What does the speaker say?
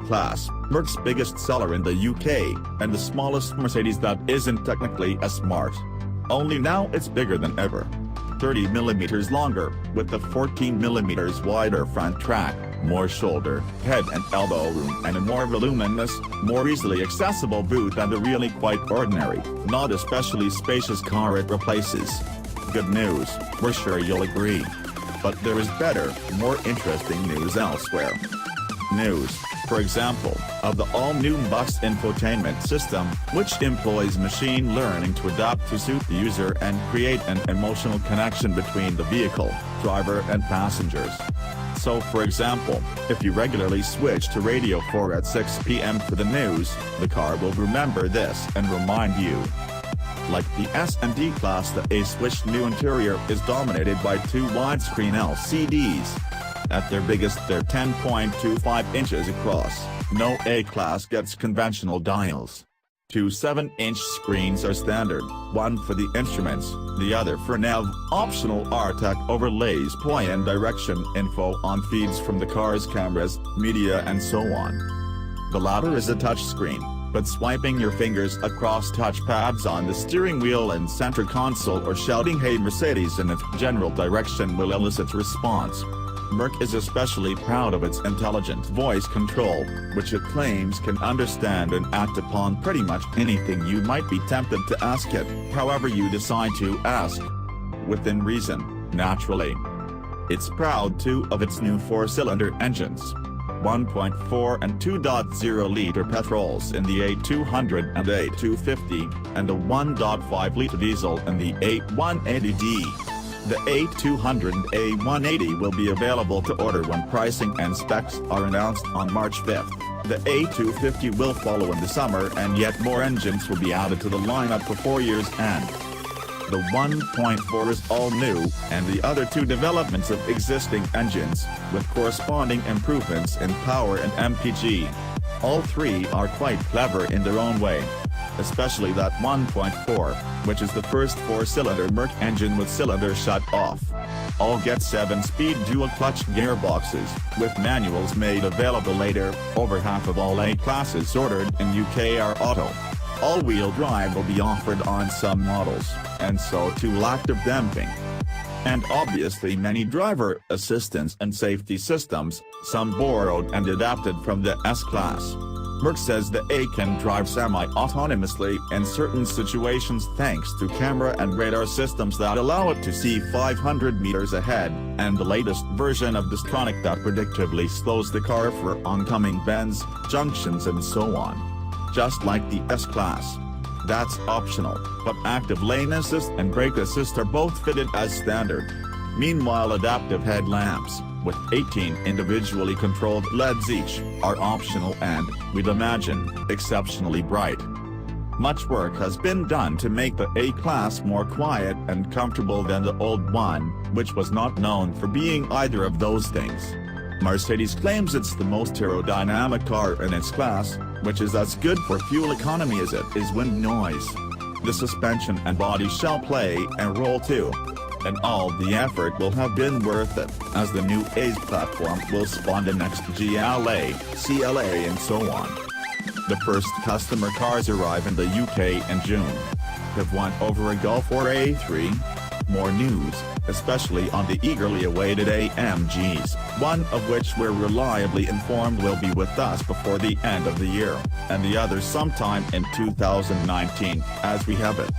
A-Class, Merc's biggest seller in the UK, and the smallest Mercedes that isn't technically a smart. Only now it's bigger than ever. 30mm longer, with a 14mm wider front track, more shoulder, head and elbow room and a more voluminous, more easily accessible boot than the really quite ordinary, not especially spacious car it replaces. Good news, we're sure you'll agree. But there is better, more interesting news elsewhere. News, for example, of the all-new Merc's infotainment system, which employs machine learning to adapt to suit the user and create an emotional connection between the vehicle, driver and passengers. So for example, if you regularly switch to Radio 4 at 6 p.m. for the news, the car will remember this and remind you. Like the S and D Class, the A-Switch's new interior is dominated by two widescreen LCDs. At their biggest they're 10.25 inches across. No A-Class gets conventional dials. Two 7-inch screens are standard, one for the instruments, the other for nav. Optional RTEC overlays play and direction info on feeds from the car's cameras, media and so on. The latter is a touchscreen, but swiping your fingers across touchpads on the steering wheel and center console or shouting "Hey Mercedes" in its general direction will elicit response. Merc is especially proud of its intelligent voice control, which it claims can understand and act upon pretty much anything you might be tempted to ask it, however you decide to ask. Within reason, naturally. It's proud too of its new 4-cylinder engines. 1.4 and 2.0-liter petrols in the A200 and A250, and a 1.5-liter diesel in the A180D. The A200 and A180 will be available to order when pricing and specs are announced on March 5th. The A250 will follow in the summer and yet more engines will be added to the lineup before year's end. The 1.4 is all new, and the other two developments of existing engines, with corresponding improvements in power and MPG. All three are quite clever in their own way. Especially that 1.4, which is the first 4-cylinder Merc engine with cylinder shut off. All get 7-speed dual-clutch gearboxes, with manuals made available later. Over half of all A-classes ordered in UK are auto. All-wheel drive will be offered on some models, and so too active damping. And obviously many driver assistance and safety systems, some borrowed and adapted from the S-Class. Merc says the A can drive semi-autonomously in certain situations thanks to camera and radar systems that allow it to see 500 meters ahead, and the latest version of Distronic that predictably slows the car for oncoming bends, junctions and so on. Just like the S-Class. That's optional, but active lane assist and brake assist are both fitted as standard. Meanwhile, adaptive headlamps, with 18 individually controlled LEDs each, are optional and, we'd imagine, exceptionally bright. Much work has been done to make the A-Class more quiet and comfortable than the old one, which was not known for being either of those things. Mercedes claims it's the most aerodynamic car in its class, which is as good for fuel economy as it is wind noise. The suspension and body shall play a role too. And all the effort will have been worth it, as the new A's platform will spawn the next GLA, CLA and so on. The first customer cars arrive in the UK in June. Have won over a Gulf or A3? More news, especially on the eagerly awaited AMGs, one of which we're reliably informed will be with us before the end of the year, and the other sometime in 2019, as we have it.